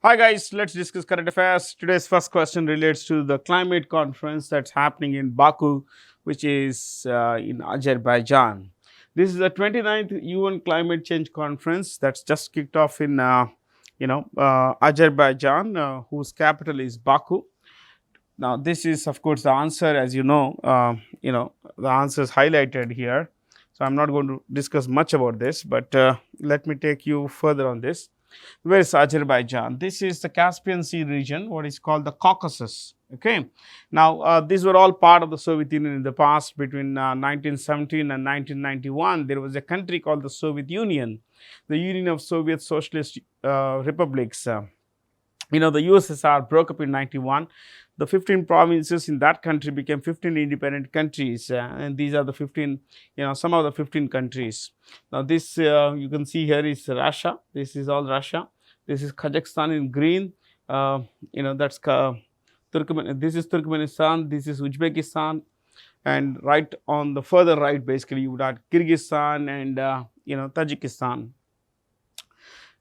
Hi guys, let's discuss current affairs. Today's first question relates to the climate conference that's happening in Baku, which is in Azerbaijan. This is the 29th UN Climate Change Conference that's just kicked off in Azerbaijan, whose capital is Baku. Now, this is of course the answer, as the answer is highlighted here. So I'm not going to discuss much about this, but let me take you further on this. Where is Azerbaijan? This is the Caspian Sea region, what is called the Caucasus. Okay. Now, these were all part of the Soviet Union in the past. Between 1917 and 1991, there was a country called the Soviet Union, the Union of Soviet Socialist Republics. The USSR broke up in 91. The 15 provinces in that country became 15 independent countries, and these are the 15, some of the 15 countries. Now, this you can see here is Russia. This is all Russia. This is Kazakhstan in green. That's Turkmen. This is Turkmenistan. This is Uzbekistan, and right on the further right, basically, you would have Kyrgyzstan and Tajikistan.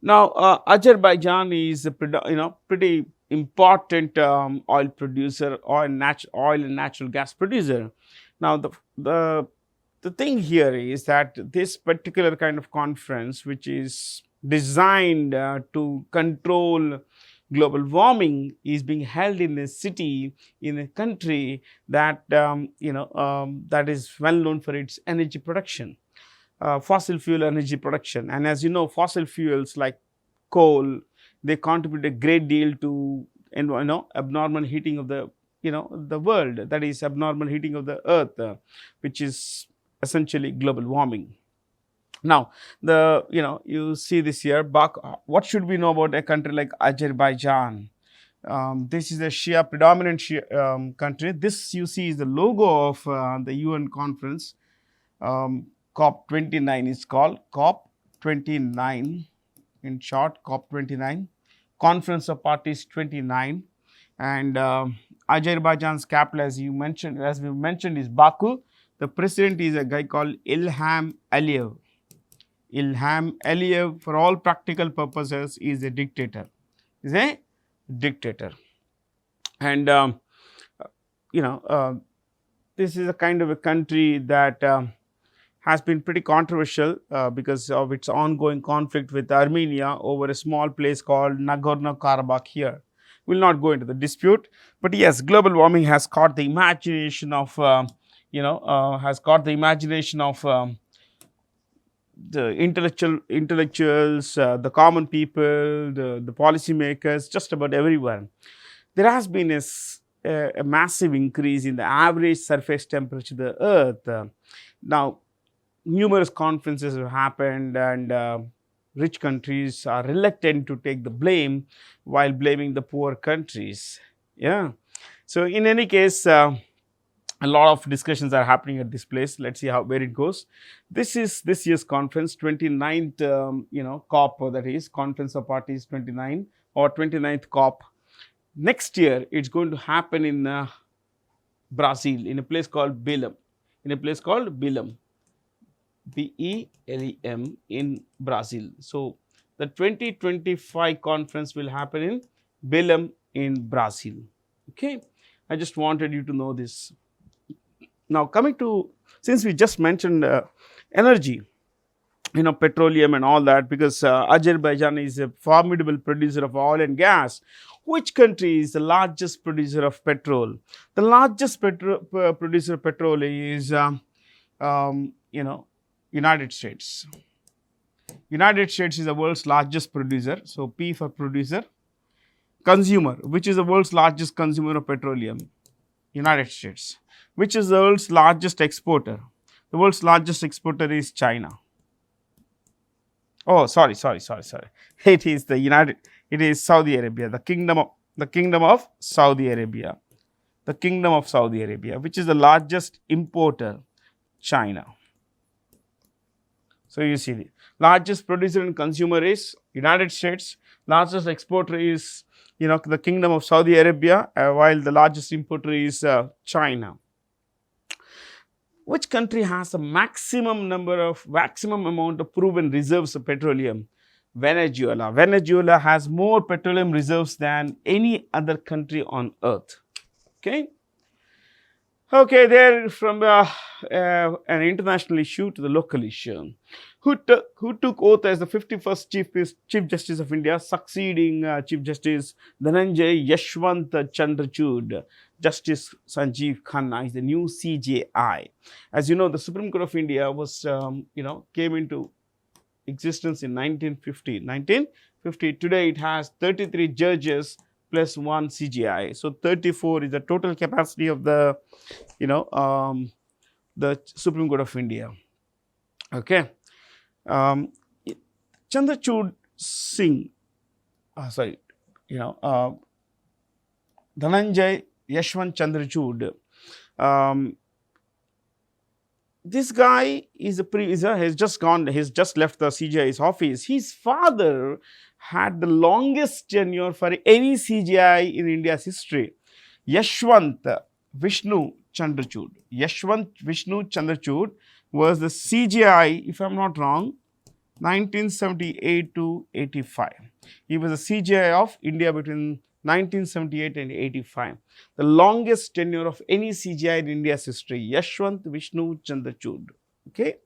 Now, Azerbaijan is a pretty important oil producer, oil and natural gas producer. Now, the thing here is that this particular kind of conference, which is designed to control global warming, is being held in a city, in a country that that is well known for its energy production. Fossil fuel energy production, and as you know, fossil fuels like coal, they contribute a great deal to abnormal heating of the world, that is abnormal heating of the earth, which is essentially global warming. Now, you see this here, what should we know about a country like Azerbaijan? This is a predominant Shia country. This you see is the logo of the UN conference. COP29 is called, COP29 in short, COP29, Conference of Parties 29, and Azerbaijan's capital, as we mentioned, is Baku. The president is a guy called Ilham Aliyev. Ilham Aliyev, for all practical purposes, is a dictator. And this is a kind of a country that has been pretty controversial because of its ongoing conflict with Armenia over a small place called Nagorno-Karabakh here. We will not go into the dispute, but yes, global warming has caught the imagination of the intellectuals, the common people, the policymakers, just about everyone. There has been a massive increase in the average surface temperature of the earth. Now, numerous conferences have happened, and rich countries are reluctant to take the blame while blaming the poor countries. Yeah. So, in any case, a lot of discussions are happening at this place. Let's see where it goes. This is this year's conference, 29th, COP, that is Conference of Parties 29 or 29th COP. Next year, it's going to happen in Brazil, in a place called Belém. BELEM in Brazil. So, the 2025 conference will happen in Belém in Brazil. Okay, I just wanted you to know this. Now, coming to, since we just mentioned energy, petroleum and all that, because Azerbaijan is a formidable producer of oil and gas. Which country is the largest producer of petrol? The largest producer of petrol is United States. United States is the world's largest producer. So, P for producer. Consumer, which is the world's largest consumer of petroleum? United States. Which is the world's largest exporter? The world's largest exporter is China. Oh, sorry. It is Saudi Arabia, the kingdom of Saudi Arabia. The kingdom of Saudi Arabia, which is the largest importer? China. So, you see, the largest producer and consumer is United States, largest exporter is the kingdom of Saudi Arabia, while the largest importer is China. Which country has the maximum amount of proven reserves of petroleum? Venezuela. Venezuela has more petroleum reserves than any other country on earth. Okay. Okay, there from an international issue to the local issue. Who took oath as the 51st Chief Justice of India, succeeding Chief Justice Dhananjay Yashwant Chandrachud? Justice Sanjeev Khanna is the new CJI. As you know, the Supreme Court of India was, came into existence in 1950. 1950. Today it has 33 judges plus one CGI. So 34 is the total capacity of the, the Supreme Court of India. Okay. Chandrachud Singh, Dhananjay Yashwant Chandrachud. This guy has just left the CGI's office. His father had the longest tenure for any CGI in India's history. Yashwant Vishnu Chandrachud. Yashwant Vishnu Chandrachud was the CGI, if I'm not wrong, 1978 to 85. He was the CGI of India between 1978 and 85. The longest tenure of any CGI in India's history, Yashwant Vishnu Chandrachud. Okay.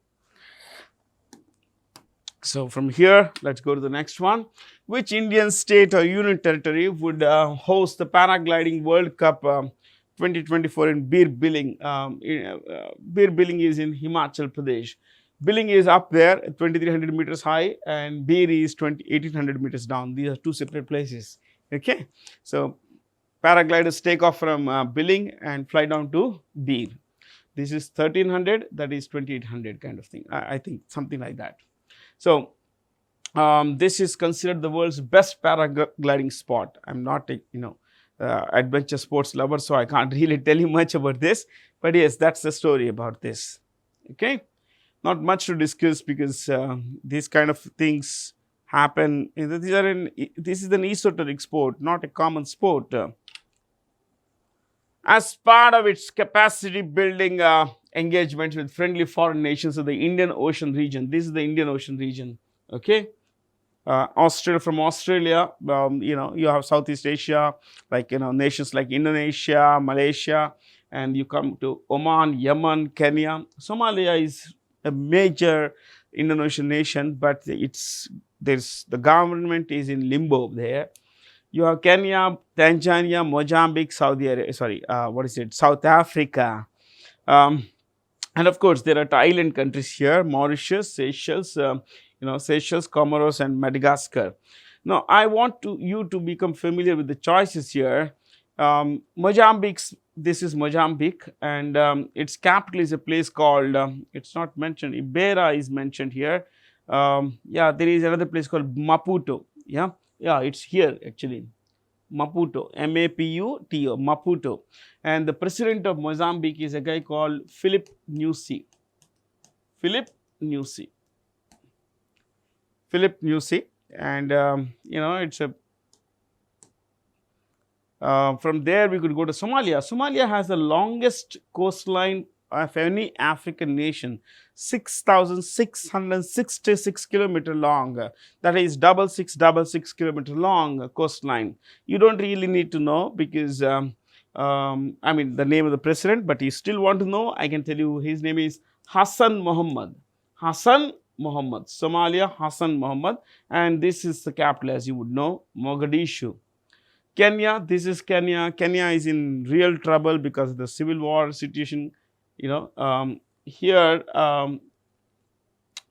So from here, let's go to the next one. Which Indian state or union territory would host the Paragliding World Cup 2024 in Bir Billing? Bir Billing is in Himachal Pradesh. Billing is up there, 2,300 meters high, and Bir is 1,800 meters down. These are two separate places. Okay, so paragliders take off from Billing and fly down to Bir. This is 1,300, that is 2,800 kind of thing. I think something like that. So this is considered the world's best paragliding spot. I'm not a adventure sports lover, so I can't really tell you much about this. But yes, that's the story about this. Okay, not much to discuss because these kind of things happen. This is an esoteric sport, not a common sport. As part of its capacity building engagements with friendly foreign nations of the Indian Ocean region. This is the Indian Ocean region. Okay, from Australia, you have Southeast Asia, like nations like Indonesia, Malaysia, and you come to Oman, Yemen, Kenya. Somalia is a major Indonesian nation, but the government is in limbo there. You have Kenya, Tanzania, Mozambique, South Africa. And of course, there are island countries here, Mauritius, Seychelles, Seychelles, Comoros, and Madagascar. Now, I want you to become familiar with the choices here. Mozambique, this is Mozambique, and its capital is a place called, it's not mentioned, Ibeira is mentioned here. There is another place called Maputo. It's here actually. Maputo, M-A-P-U-T-O, Maputo. And the president of Mozambique is a guy called Philip Nyusi. And it's a from there we could go to Somalia. Somalia has the longest coastline of any African nation, 6,666 kilometer long. That is 666 kilometer long coastline. You don't really need to know because the name of the president, but you still want to know, I can tell you his name is Hassan Mohammed. Somalia, Hassan Mohammed, and this is the capital, as you would know, Mogadishu. Kenya, this is Kenya. Kenya is in real trouble because of the civil war situation.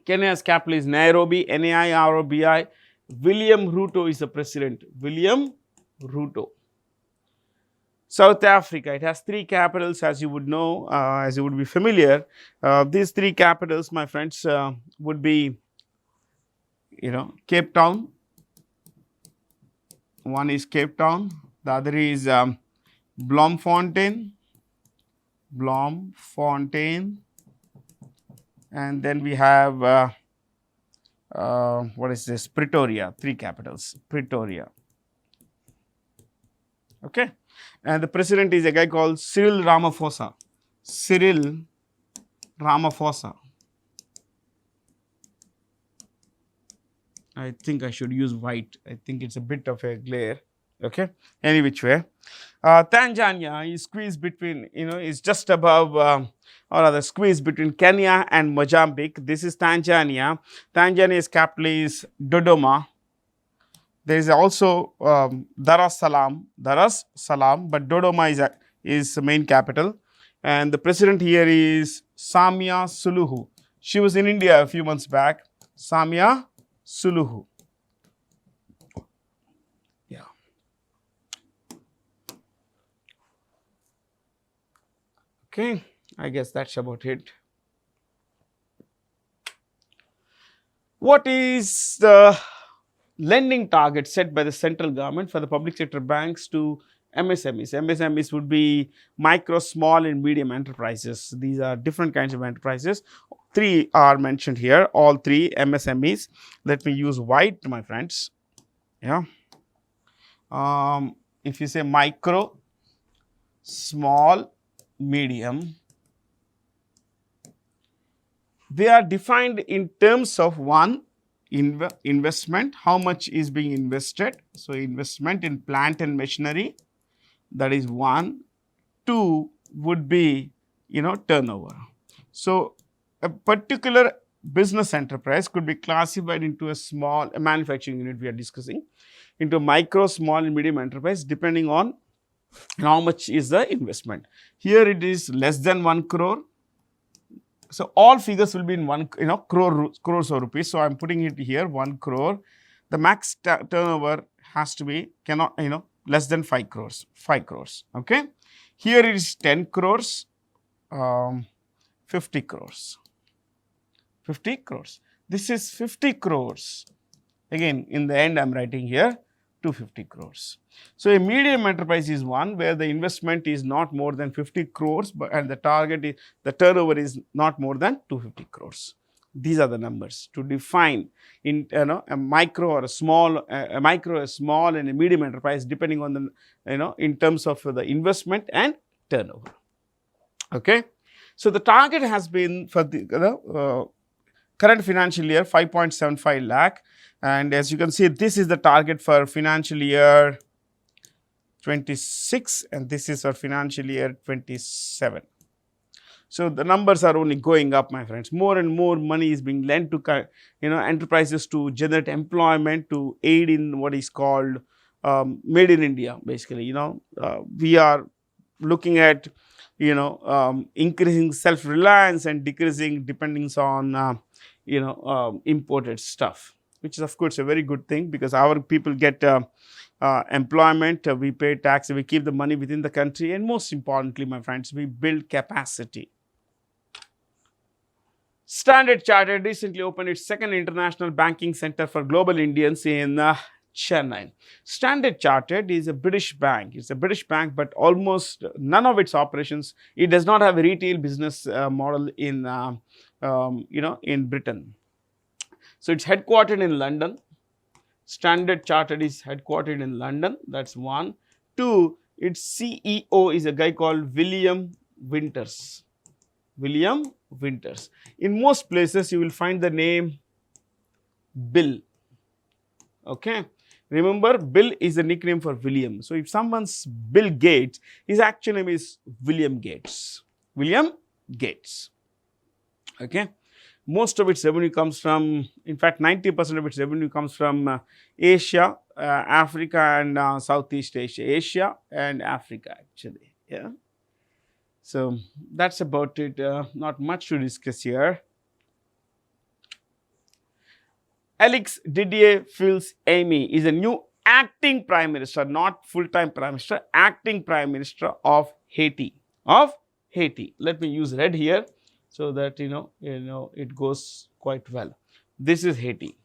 Kenya's capital is Nairobi, Nairobi. William Ruto is the president. William Ruto. South Africa, it has three capitals, as you would know, as you would be familiar. These three capitals, my friends, would be, Cape Town. One is Cape Town. The other is Bloemfontein. And then we have, Pretoria, three capitals, Pretoria. Okay. And the president is a guy called Cyril Ramaphosa. I think I should use white. I think it's a bit of a glare. Okay. Any which way. Tanzania is squeezed between, is just above or rather squeezed between Kenya and Mozambique. This is Tanzania. Tanzania's capital is Dodoma. There is also Dar es Salaam, but Dodoma is the main capital. And the president here is Samia Suluhu. She was in India a few months back. Samia Suluhu. Yeah. Okay, I guess that's about it. What is the lending target set by the central government for the public sector banks to MSMEs? MSMEs would be micro, small and medium enterprises. These are different kinds of enterprises. 3 are mentioned here, all 3 MSMEs. Let me use white, my friends. Yeah. If you say micro, small, medium, they are defined in terms of one, investment, how much is being invested. So, investment in plant and machinery, that is 1. 2 would be, turnover. So, a particular business enterprise could be classified into a manufacturing unit we are discussing, into micro, small and medium enterprise depending on how much is the investment. Here it is less than 1 crore. So, all figures will be in 1 crores of rupees. So, I am putting it here 1 crore. The max turnover has to be less than 5 crores, 5 crores. Okay. Here it is 10 crores, 50 crores, 50 crores. This is 50 crores. Again, in the end I am writing here 250 crores. So, a medium enterprise is one where the investment is not more than 50 crores and the target is, the turnover is not more than 250 crores. These are the numbers to define in a micro or a small, a small and a medium enterprise depending on the, in terms of the investment and turnover. Okay. So, the target has been for the current financial year 5.75 lakh. And as you can see, this is the target for financial year 26 and this is for financial year 27. So, the numbers are only going up, my friends. More and more money is being lent to enterprises to generate employment, to aid in what is called made in India. Basically, we are looking at increasing self-reliance and decreasing dependence on imported stuff, which is of course a very good thing because our people get employment, we pay tax, we keep the money within the country, and most importantly, my friends, we build capacity. Standard Chartered recently opened its second international banking center for global Indians in Chennai. Standard Chartered is a British bank. It's a British bank, but almost none of its operations, it does not have a retail business model in, in Britain. So, it's headquartered in London. Standard Chartered is headquartered in London. That's 1. 2, its CEO is a guy called William Winters. William Winters. In most places, you will find the name Bill. Okay. Remember, Bill is a nickname for William. So, if someone's Bill Gates, his actual name is William Gates. William Gates. Okay. Most of its revenue comes from, in fact, 90% of its revenue comes from Asia, Africa and Southeast Asia. Asia and Africa actually. Yeah. So, that is about it. Not much to discuss here. Alex Didier Fils-Aimé is a new acting prime minister, not full-time prime minister, acting prime minister of Haiti. Let me use red here so that it goes quite well. This is Haiti.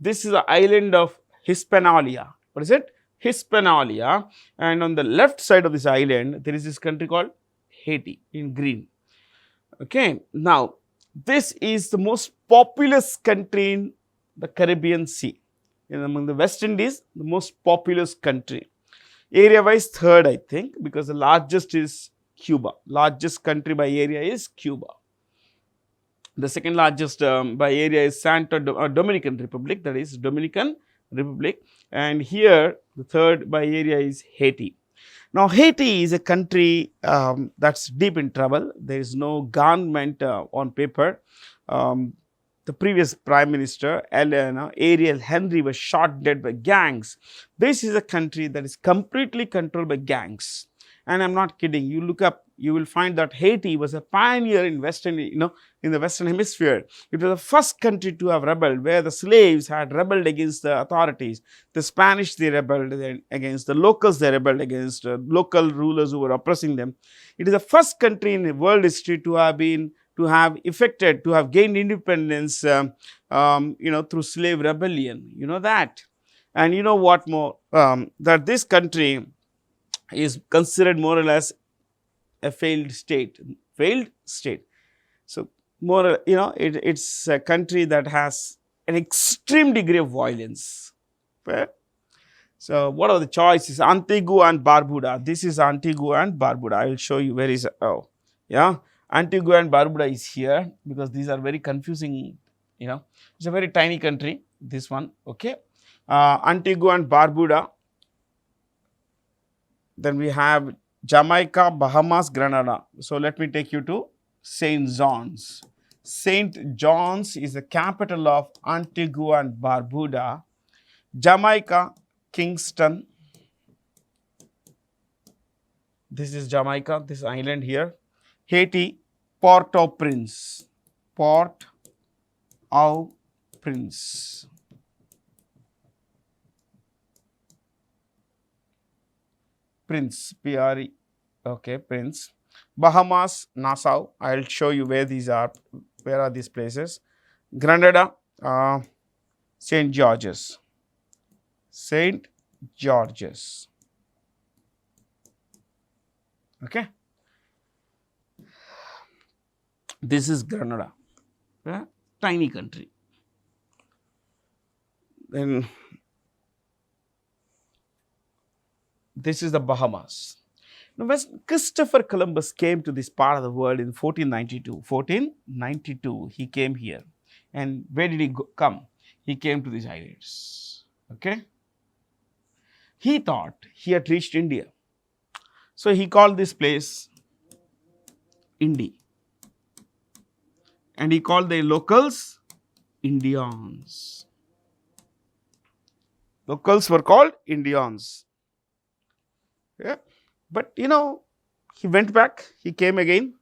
This is the island of Hispaniola. What is it? Hispaniola. And on the left side of this island, there is this country called Haiti in green. Okay. Now, this is the most populous country in the Caribbean Sea. Among the West Indies, the most populous country. Area wise, third, I think, because the largest is Cuba. Largest country by area is Cuba. The second largest by area is Dominican Republic, that is Dominican Republic, and here the third by area is Haiti. Now, Haiti is a country that's deep in trouble. There is no government on paper. The previous Prime Minister, Ariel Henry, was shot dead by gangs. This is a country that is completely controlled by gangs. And I'm not kidding. You look up, you will find that Haiti was a pioneer in Western, in the Western Hemisphere. It was the first country to have rebelled, where the slaves had rebelled against the authorities. The Spanish, they rebelled against the locals, they rebelled against local rulers who were oppressing them. It is the first country in world history to have gained independence, through slave rebellion. You know that. And you know what more? That this country is considered more or less a failed state. So, it's a country that has an extreme degree of violence. Fair? So, what are the choices? Antigua and Barbuda. This is Antigua and Barbuda. I will show you where is, Antigua and Barbuda is here, because these are very confusing, it's a very tiny country, this one, okay. Antigua and Barbuda. Then we have Jamaica, Bahamas, Grenada. So, let me take you to St. John's. St. John's is the capital of Antigua and Barbuda. Jamaica, Kingston. This is Jamaica, this island here. Haiti, Port-au-Prince. Port-au-Prince. Prince, P-R-E, okay, Prince. Bahamas, Nassau. I'll show you where these are. Where are these places? Grenada, St. George's. St. George's. Okay. This is Grenada, a tiny country. Then this is the Bahamas. Now, when Christopher Columbus came to this part of the world in 1492, he came here. And where did he come? He came to these islands. Okay. He thought he had reached India. So, he called this place Indy. And he called the locals Indians. Locals were called Indians. Yeah. But he went back, he came again.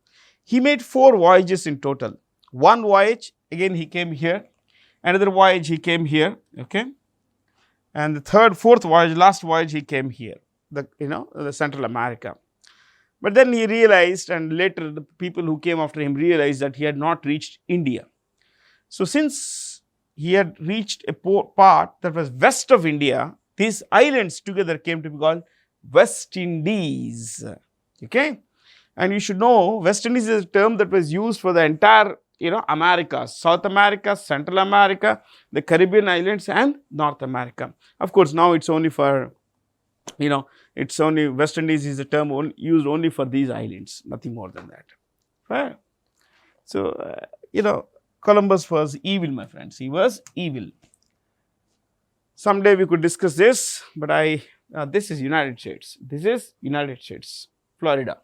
He made 4 voyages in total. One voyage, again he came here. Another voyage he came here, okay. And the third, fourth voyage, last voyage he came here, the Central America. But then he realized, and later the people who came after him realized that he had not reached India. So, since he had reached a part that was west of India, these islands together came to be called West Indies, okay. And you should know, West Indies is a term that was used for the entire, America, South America, Central America, the Caribbean islands and North America. Of course, now it's only for, West Indies is a term used only for these islands, nothing more than that. Right? So, Columbus was evil, my friends. He was evil. Someday we could discuss this, but this is United States. This is United States, Florida.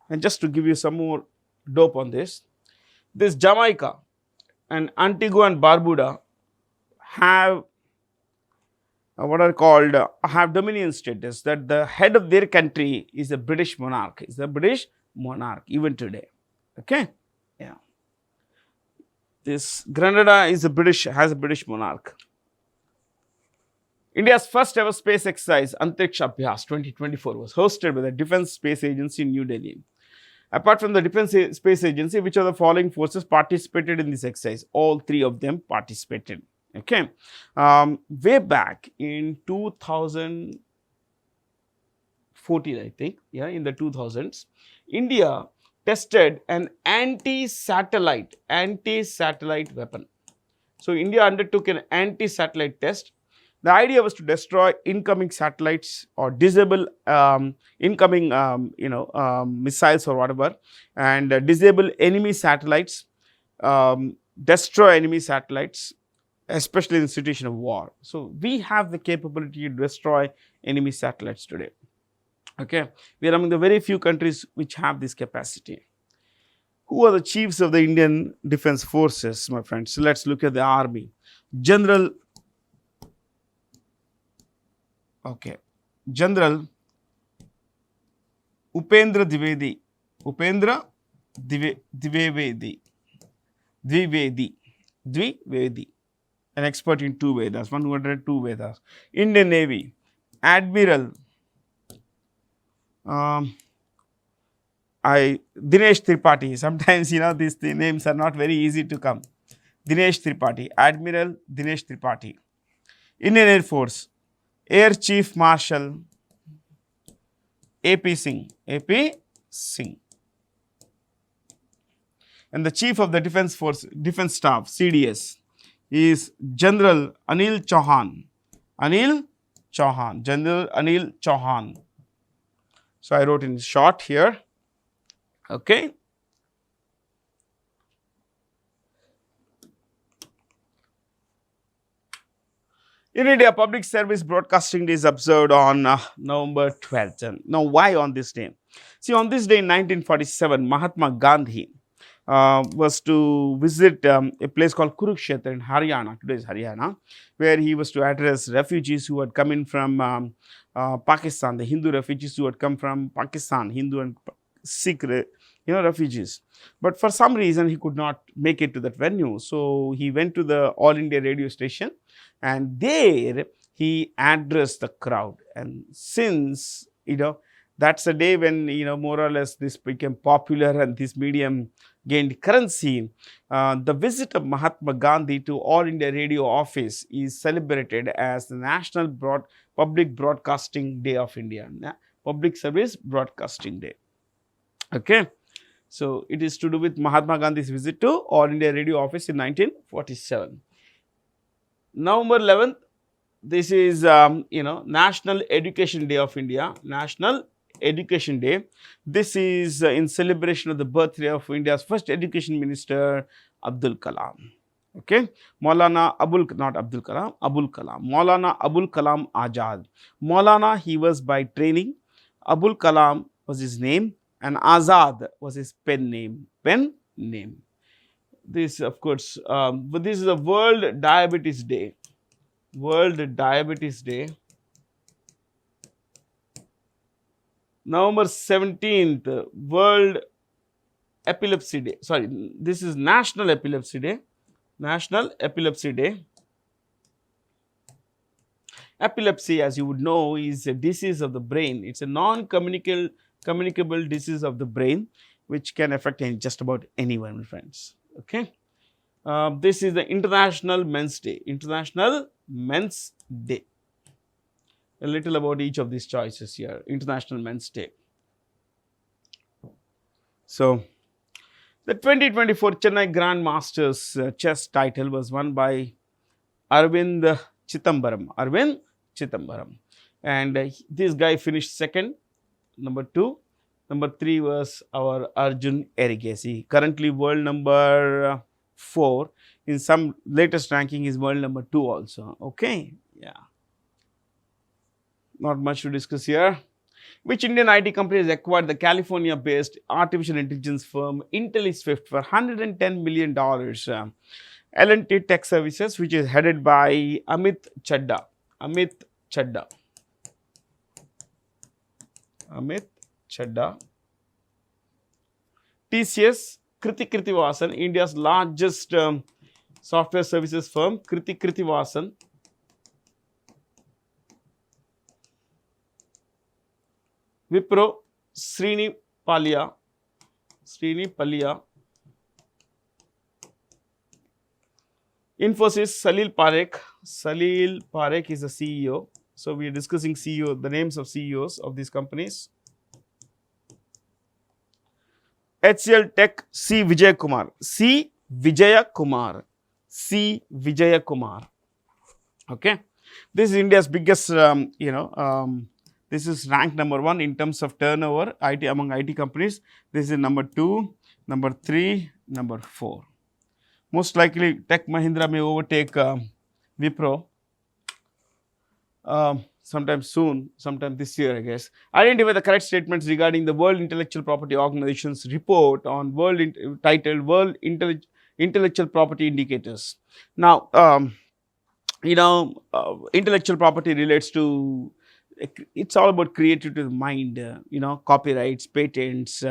And just to give you some more dope on this Jamaica and Antigua and Barbuda have what are called have dominion status, that the head of their country is a British monarch, even today. Okay. Yeah. This Grenada has a British monarch. India's first ever space exercise, Antariksh Abhyas 2024, was hosted by the Defence Space Agency in New Delhi. Apart from the Defence Space Agency, which of the following forces participated in this exercise? All 3 of them participated. Okay. Way back in 2014, I think, in the 2000s, India tested an anti-satellite weapon. So, India undertook an anti-satellite test. The idea was to destroy incoming satellites or disable incoming missiles or whatever, and disable enemy satellites, destroy enemy satellites, especially in the situation of war. So we have the capability to destroy enemy satellites today. Okay, we are among the very few countries which have this capacity. Who are the chiefs of the Indian Defence Forces, my friends? So let's look at the army. General Upendra Dwivedi. Dwivedi, an expert in two Vedas, 102 Vedas. Indian Navy, Admiral Dinesh Tripathi. Sometimes these names are not very easy to come. Dinesh Tripathi, Admiral Dinesh Tripathi. Indian Air Force, Air Chief Marshal AP Singh. And the Chief of the Defence Staff, CDS, is General Anil Chauhan. General Anil Chauhan. So I wrote in short here. Okay. In India, Public Service Broadcasting Day is observed on November 12th. Now, why on this day? See, on this day in 1947, Mahatma Gandhi was to visit a place called Kurukshetra in Haryana, today's Haryana, where he was to address refugees who had come in from Pakistan, the Hindu refugees who had come from Pakistan, Hindu and Sikh refugees. But for some reason, he could not make it to that venue. So he went to the All India radio station, and there he addressed the crowd. And since, that's the day when, more or less this became popular and this medium gained currency, the visit of Mahatma Gandhi to All India Radio office is celebrated as the National Public Broadcasting Day of India, Public Service Broadcasting Day. Okay. So it is to do with Mahatma Gandhi's visit to All India Radio office in 1947. November 11th, this is, National Education Day of India, National Education Day. This is in celebration of the birthday of India's first education minister, Abdul Kalam. Okay, Maulana Abul Kalam Azad. Maulana, he was by training. Abul Kalam was his name, and Azad was his pen name. This, of course, but this is the World Diabetes Day. November 17th, World Epilepsy Day. Sorry, this is National Epilepsy Day. Epilepsy, as you would know, is a disease of the brain. It's a non-communicable disease of the brain, which can affect just about anyone, friends. Okay. This is the International Men's Day. A little about each of these choices here. International Men's Day. So, the 2024 Chennai Grand Masters chess title was won by Arvind Chidambaram. And this guy finished second, number 2. Number 3 was our Arjun Erigesi, currently world number 4. In some latest ranking, is world number 2 also. Okay, yeah. Not much to discuss here. Which Indian IT company has acquired the California-based artificial intelligence firm IntelliSwift for $110 million? L&T Tech Services, which is headed by Amit Chadda. TCS, Krithivasan, India's largest software services firm, Krithivasan. Wipro, Srini Pallia. Infosys, Salil Parekh is the CEO. So we are discussing the names of CEOs of these companies. HCL Tech, C. Vijay Kumar. Okay. This is India's biggest, this is ranked number 1 in terms of turnover IT among IT companies. This is number 2, number 3, number 4. Most likely Tech Mahindra may overtake Wipro sometime soon, sometime this year, I guess. Identify the correct statements regarding the World Intellectual Property Organization's report on titled World Intellectual Property Indicators. Now, intellectual property relates to, it's all about creativity of the mind, copyrights, patents,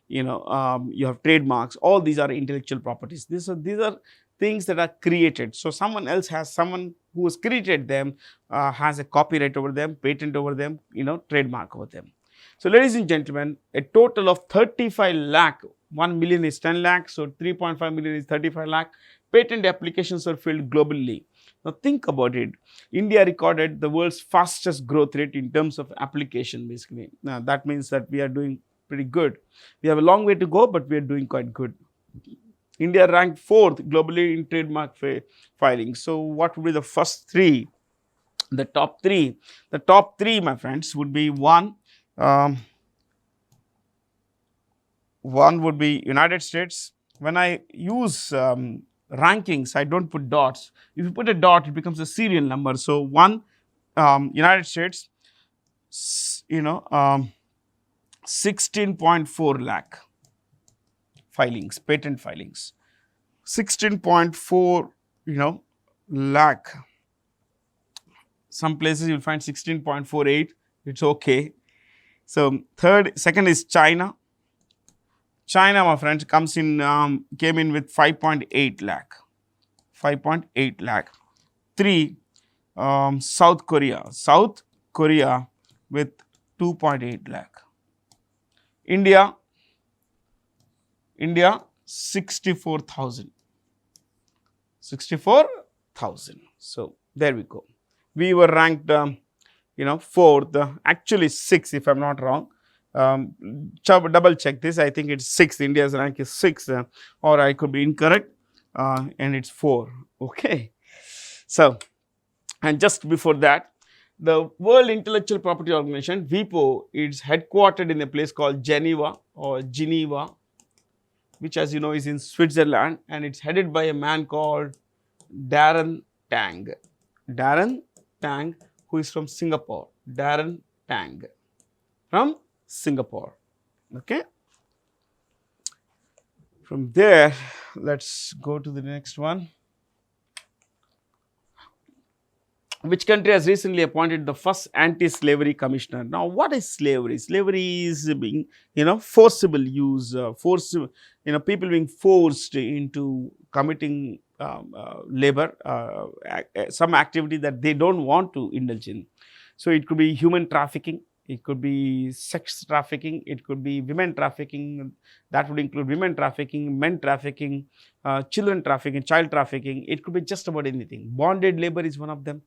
you have trademarks, all these are intellectual properties. These are things that are created. So someone who has created them has a copyright over them, patent over them, trademark over them. So ladies and gentlemen, a total of 35 lakh, 1 million is 10 lakh, so 3.5 million is 35 lakh patent applications are filed globally. Now think about it. India recorded the world's fastest growth rate in terms of application basically. Now that means that we are doing pretty good. We have a long way to go, but we are doing quite good. India ranked 4th globally in trademark filing. So what would be the first 3? The top 3. The top 3, my friends, would be one would be United States. When I use rankings, I don't put dots. If you put a dot, it becomes a serial number. So 1, United States, 16.4 lakh filings, patent filings. 16.4, lakh. Some places you will find 16.48. It's okay. So second is China. China, my friends, came in with 5.8 lakh. 5.8 lakh. 3, South Korea. South Korea with 2.8 lakh. India, 64,000. 64,000. So there we go. We were ranked, 4th, actually 6th if I'm not wrong. Double check this. I think it's 6th. India's rank is 6th, or I could be incorrect, and it's 4. Okay. So, and just before that, the World Intellectual Property Organization, WIPO, is headquartered in a place called Geneva, which, as you know, is in Switzerland, and it's headed by a man called Darren Tang. Darren Tang, who is from Singapore. Darren Tang from Singapore. Okay. From there, let's go to the next one. Which country has recently appointed the first anti-slavery commissioner? Now, what is slavery? Slavery is being, forcible use, people being forced into committing labor, some activity that they don't want to indulge in. So it could be human trafficking, it could be sex trafficking, it could be women trafficking. That would include women trafficking, men trafficking, children trafficking, child trafficking. It could be just about anything. Bonded labor is one of them.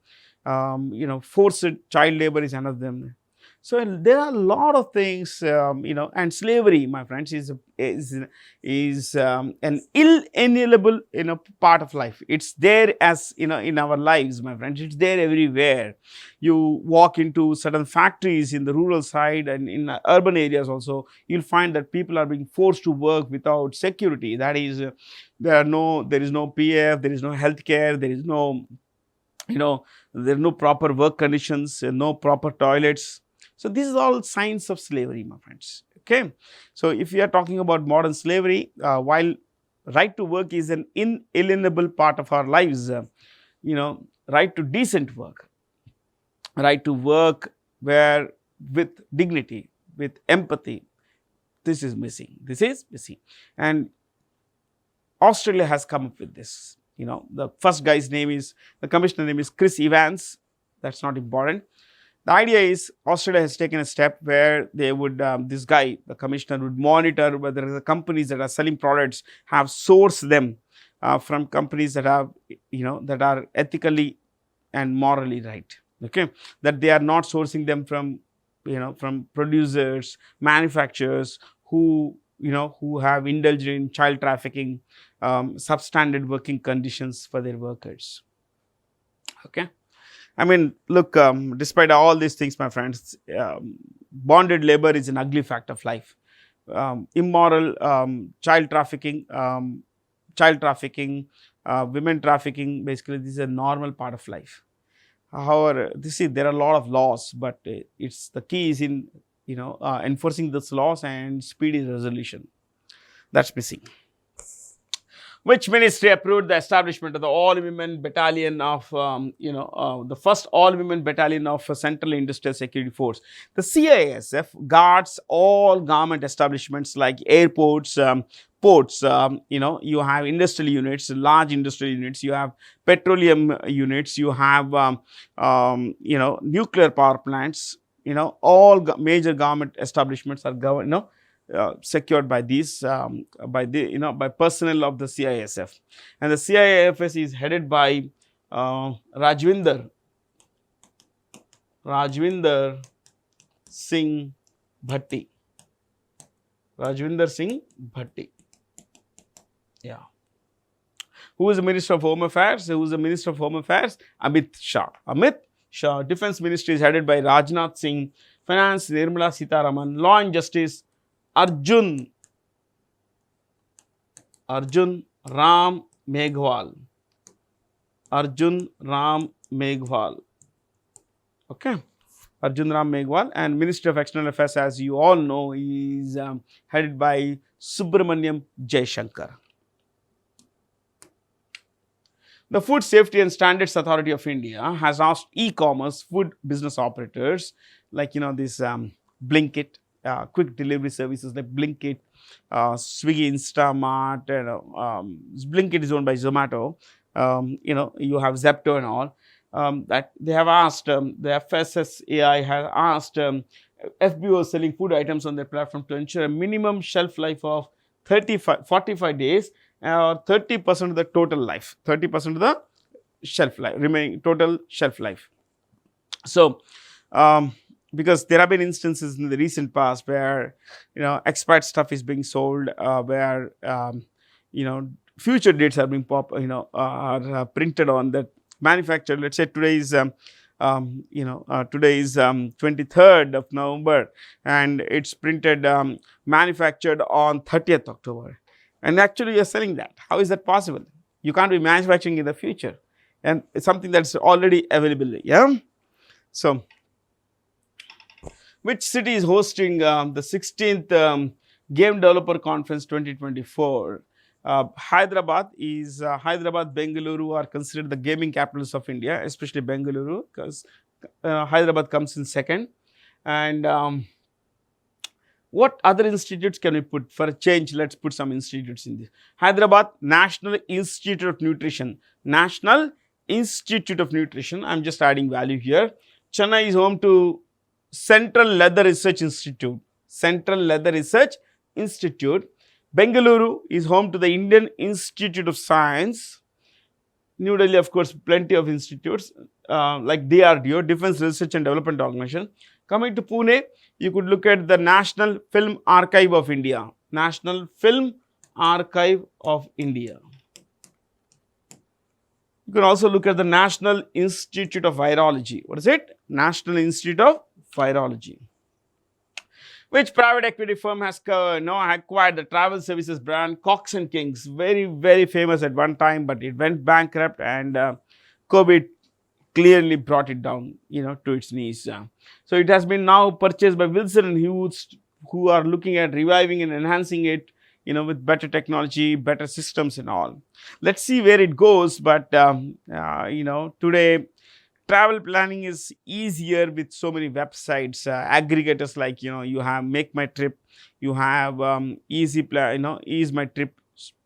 Forced child labor is another of them. So there are a lot of things, and slavery, my friends, is an inalienable, part of life. It's there as, in our lives, my friends. It's there everywhere. You walk into certain factories in the rural side and in urban areas also, you'll find that people are being forced to work without security. That is, there is no PF, there is no healthcare, there is no, there are no proper work conditions, no proper toilets. So this is all signs of slavery, my friends. Okay. So if we are talking about modern slavery, while right to work is an inalienable part of our lives, right to decent work, right to work where with dignity, with empathy, this is missing. This is missing. And Australia has come up with this. The first guy's name is, the commissioner name is Chris Evans. That's not important. The idea is Australia has taken a step where they would, this guy, the commissioner, would monitor whether the companies that are selling products have sourced them from companies that have, that are ethically and morally right. Okay, that they are not sourcing them from, from producers, manufacturers who, who have indulged in child trafficking, substandard working conditions for their workers. Okay. I mean, look, despite all these things, my friends, bonded labor is an ugly fact of life. Immoral child trafficking, women trafficking, basically this is a normal part of life. However, there are a lot of laws, but it's the key is in enforcing these laws and speedy resolution. That's missing. Which ministry approved the establishment of the all-women battalion of, the first all-women battalion of Central Industrial Security Force? The CISF guards all government establishments like airports, ports. You have industrial units, large industrial units. You have petroleum units. You have, nuclear power plants. All major government establishments are secured by these by personnel of the CISF, and the CIFS is headed by Rajvinder Singh Bhatti. Rajvinder Singh Bhatti. Yeah. Who is the Minister of Home Affairs? Amit Shah. Defense Ministry is headed by Rajnath Singh. Finance, Nirmala Sitharaman. Law and Justice, Arjun Ram Meghwal. Okay. Arjun Ram Meghwal. And Ministry of External Affairs, as you all know, is headed by Subramaniam Jaishankar. The Food Safety and Standards Authority of India has asked e-commerce food business operators like this Blinkit, quick delivery services like Blinkit, Swiggy, Instamart, Blinkit is owned by Zomato, you have Zepto and all, that they have asked, the FSSAI has asked FBOs selling food items on their platform to ensure a minimum shelf life of 45 days or 30% of the total life, 30% of the shelf life, remaining total shelf life. So, because there have been instances in the recent past where expired stuff is being sold, where future dates are being printed on that manufactured. Let's say today is 23rd of November, and it's printed manufactured on 30th October, and actually you're selling that. How is that possible? You can't be manufacturing in the future, and it's something that's already available. Yeah. So, which city is hosting the 16th Game Developer Conference 2024? Hyderabad, Bengaluru are considered the gaming capitals of India, especially Bengaluru, because Hyderabad comes in second. And what other institutes can we put? For a change, let's put some institutes in this. Hyderabad, National Institute of Nutrition. I'm just adding value here. Chennai is home to Central Leather Research Institute. Bengaluru is home to the Indian Institute of Science. New Delhi, of course, plenty of institutes like DRDO, Defense Research and Development Organization. Coming to Pune, you could look at the National Film Archive of India. You can also look at the National Institute of Virology. What is it? National Institute of Virology. Which private equity firm has acquired the travel services brand Cox and Kings? Very, very famous at one time, but it went bankrupt, and COVID clearly brought it down, to its knees. So it has been now purchased by Wilson and Hughes, who are looking at reviving and enhancing it, with better technology, better systems and all. Let's see where it goes. But, today travel planning is easier with so many websites, aggregators like, you have Make My Trip, you have Ease My Trip,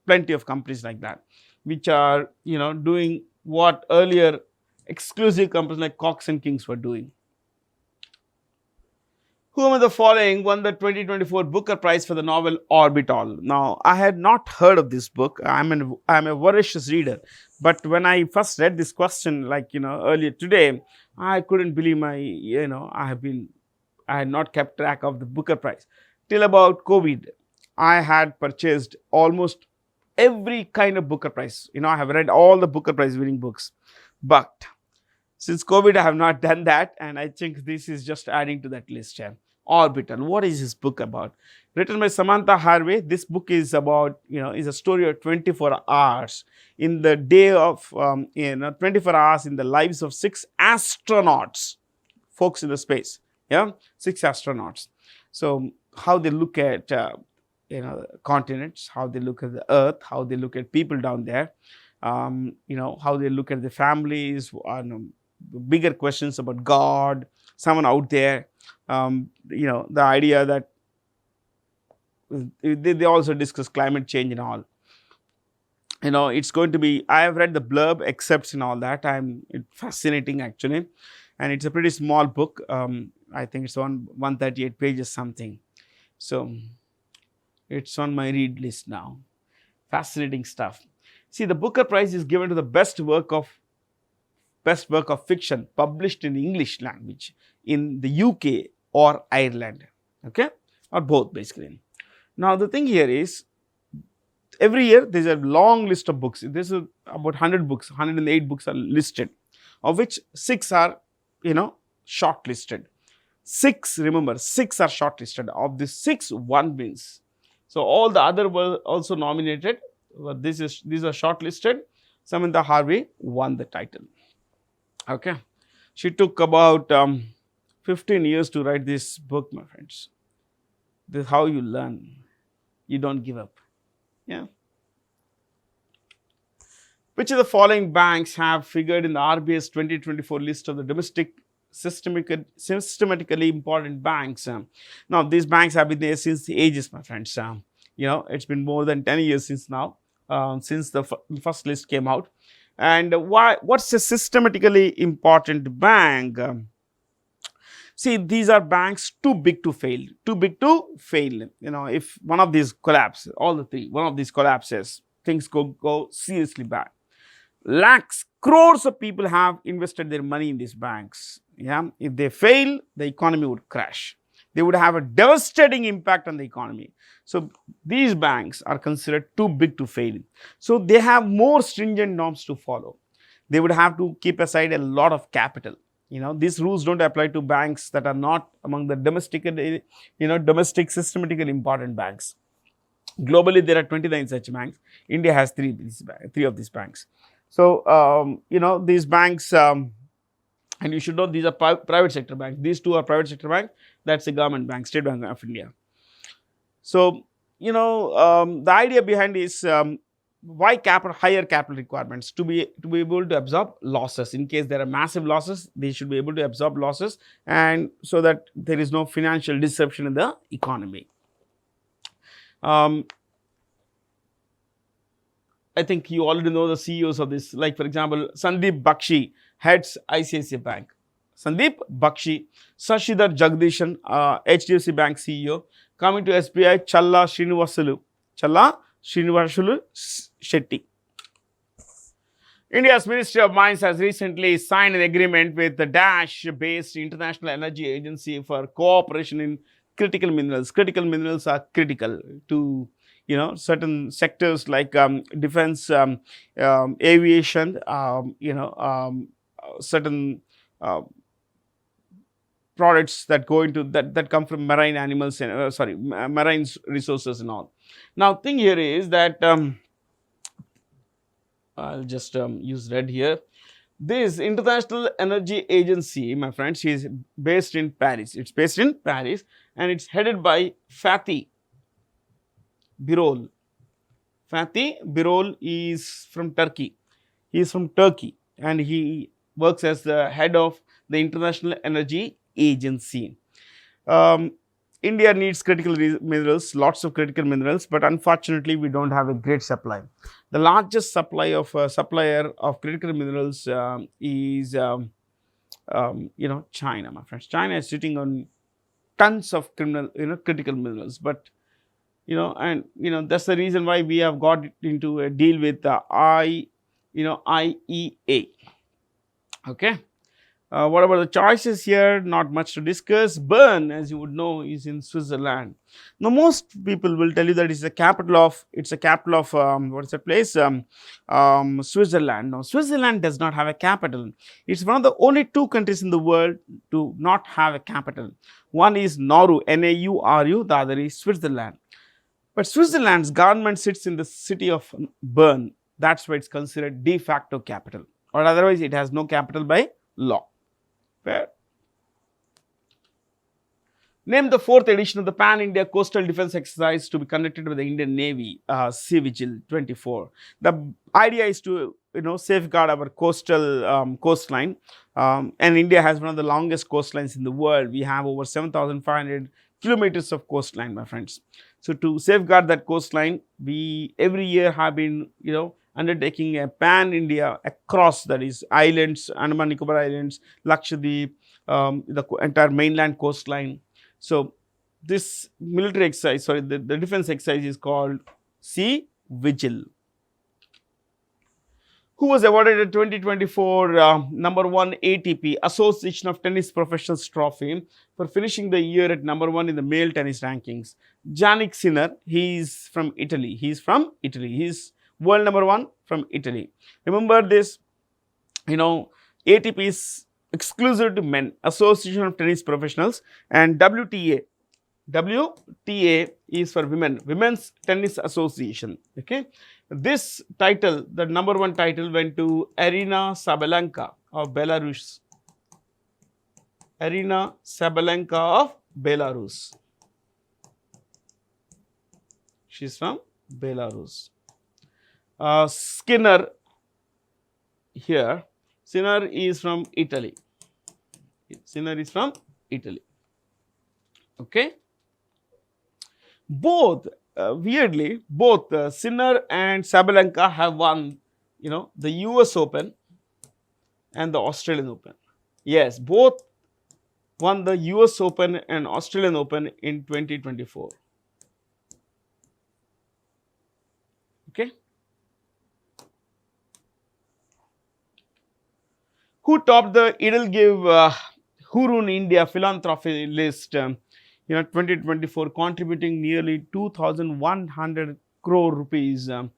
plenty of companies like that, which are, doing what earlier exclusive companies like Cox and Kings were doing. Who among the following won the 2024 Booker Prize for the novel Orbital? Now, I had not heard of this book. I'm a voracious reader. But when I first read this question, earlier today, I couldn't believe I had not kept track of the Booker Prize. Till about COVID, I had purchased almost every kind of Booker Prize. I have read all the Booker Prize winning books. But Since COVID, I have not done that, and I think this is just adding to that list here. Orbital. What is this book about? Written by Samantha Harvey. This book is about, is a story of 24 hours in the day of, 24 hours in the lives of 6 astronauts, folks in the space. Yeah, 6 astronauts. So how they look at, continents, how they look at the Earth, how they look at people down there, how they look at the families, bigger questions about God, someone out there, the idea that they also discuss climate change and all. It's going to be, I have read the blurb, excerpts and all that. It's fascinating actually. And it's a pretty small book. I think it's on 138 pages something. So it's on my read list now. Fascinating stuff. See, the Booker Prize is given to the best work of fiction published in the English language in the UK or Ireland, okay, or both basically. Now the thing here is, every year there is a long list of books. This is about 100 books, 108 books are listed, of which 6 are, shortlisted. 6, remember, 6 are shortlisted. Of the 6, 1 wins. So all the other were also nominated, but these are shortlisted. Samantha Harvey won the title. Okay, she took about 15 years to write this book, my friends. This is how you learn. You don't give up. Yeah. Which of the following banks have figured in the RBI's 2024 list of the domestic systematically important banks? Now, these banks have been there since the ages, my friends. It's been more than 10 years since now, since the first list came out. And what's a systematically important bank? See, these are banks too big to fail. Too big to fail. If one of these collapses, all the 3, one of these collapses, things go seriously bad. Lakhs, crores of people have invested their money in these banks. Yeah, if they fail, the economy would crash. They would have a devastating impact on the economy. So these banks are considered too big to fail. So they have more stringent norms to follow. They would have to keep aside a lot of capital. These rules don't apply to banks that are not among the domestic systematically important banks. Globally, there are 29 such banks. India has 3 of these banks. So, these banks, and you should know these are private sector banks. These 2 are private sector banks. That's a government bank, State Bank of India. So, the idea behind is why higher capital requirements? To be able to absorb losses. In case there are massive losses, they should be able to absorb losses, and so that there is no financial disruption in the economy. I think you already know the CEOs of this. Like, for example, Sandeep Bakshi heads ICICI Bank. Sandeep Bakshi, Sashidhar Jagdishan, HDFC Bank CEO. Coming to SBI, Challa Srinivasulu Shetty. India's Ministry of Mines has recently signed an agreement with the Dash-based International Energy Agency for cooperation in critical minerals. Critical minerals are critical to certain sectors like defense, aviation, certain products that go into that come from marine animals and marine resources and all. Now, thing here is that I'll just use red here. This International Energy Agency, my friends, is based in Paris. It's based in Paris, and it's headed by Fatih Birol. Fatih Birol is from Turkey. He is from Turkey, and he works as the head of the International Energy Agency. India needs critical minerals, lots of critical minerals, but unfortunately, we don't have a great supply. The largest supplier of critical minerals is China, my friends. China is sitting on tons of critical minerals, but that's the reason why we have got into a deal with the IEA. Okay. What about the choices here? Not much to discuss. Bern, as you would know, is in Switzerland. Now, most people will tell you that it's the capital of, what is the place? Switzerland. No, Switzerland does not have a capital. It's one of the only two countries in the world to not have a capital. One is Nauru, Nauru, the other is Switzerland. But Switzerland's government sits in the city of Bern. That's why it's considered de facto capital, or otherwise it has no capital by law. Fair. Name the fourth edition of the Pan-India Coastal Defence Exercise to be conducted by the Indian Navy, Sea Vigil 24. The idea is to safeguard our coastal coastline, and India has one of the longest coastlines in the world. We have over 7,500 kilometers of coastline, my friends. So to safeguard that coastline, we every year have been undertaking a pan-India across, that is islands, Andaman Nicobar Islands, Lakshadweep, the entire mainland coastline. So this military exercise, the defense exercise is called Sea Vigil. Who was awarded a 2024 number 1 ATP, Association of Tennis Professionals Trophy, for finishing the year at number 1 in the male tennis rankings? Jannik Sinner. He is from Italy. He is world number 1 from Italy. Remember this, ATP is exclusive to men, Association of Tennis Professionals, and WTA is for women, Women's Tennis Association. Okay, this title, the number 1 title, went to Aryna Sabalenka of Belarus. Aryna Sabalenka of Belarus. She's from Belarus. Skinner here. Sinner is from Italy. Okay. Both, weirdly, both Sinner and Sabalenka have won, the US Open and the Australian Open. Yes, both won the US Open and Australian Open in 2024. Okay. Who topped the Edelgive Hurun India philanthropy list 2024, contributing nearly 2,100 crore rupees in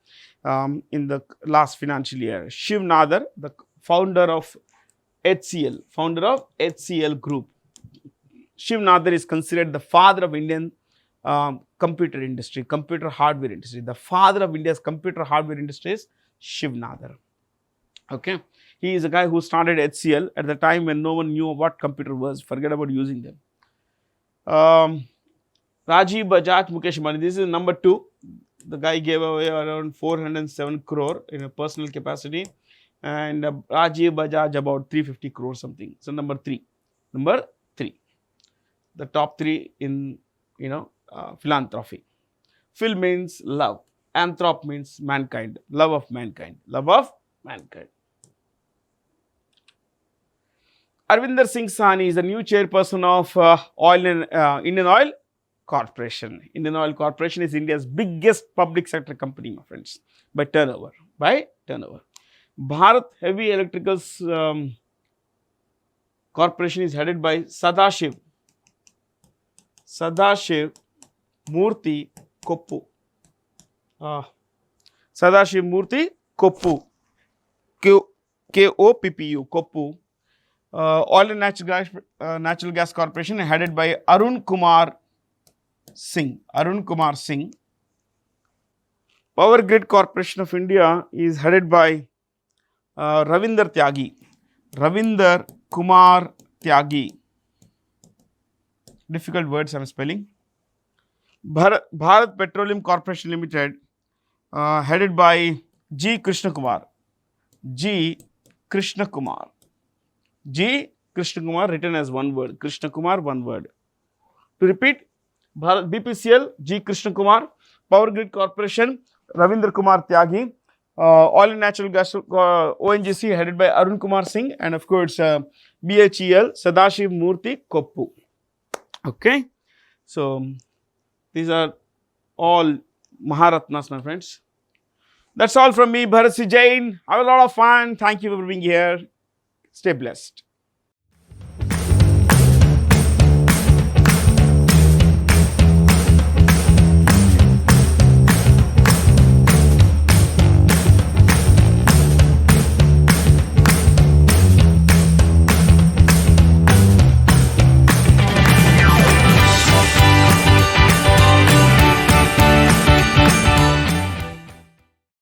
the last financial year? Shiv Nadar, the founder of HCL Group. Shiv Nadar is considered the father of Indian computer hardware industry. The father of India's computer hardware industry is Shiv Nadar. Okay. He is a guy who started HCL at the time when no one knew what computer was. Forget about using them. Rajiv Bajaj, Mukesh Ambani. This is number 2. The guy gave away around 407 crore in a personal capacity, and Rajiv Bajaj about 350 crore something. So number 3. The top 3 in philanthropy. Phil means love. Anthrop means mankind. Love of mankind. Arvinder Singh Sahni is the new chairperson of Indian Oil Corporation. Indian Oil Corporation is India's biggest public sector company, my friends, by turnover. Bharat Heavy Electricals Corporation is headed by Sadashiv Murthy Koppu. Sadashiv Murthy Koppu. Koppu. Koppu. Oil and Natural Gas Corporation headed by Arun Kumar Singh. Power Grid Corporation of India is headed by Ravinder Kumar Tyagi. Difficult words I am spelling. Bharat Petroleum Corporation Limited headed by G. Krishna Kumar, written as one word. Krishna Kumar, one word. To repeat, Bharat BPCL, G. Krishna Kumar. Power Grid Corporation, Ravinder Kumar Tyagi. Oil and Natural Gas ONGC headed by Arun Kumar Singh, and of course BHEL, Sadashiv Murthy Koppu. Okay, so these are all Maharatnas, my friends. That's all from me, Bharat C. Jain. Have a lot of fun. Thank you for being here. Stay blessed.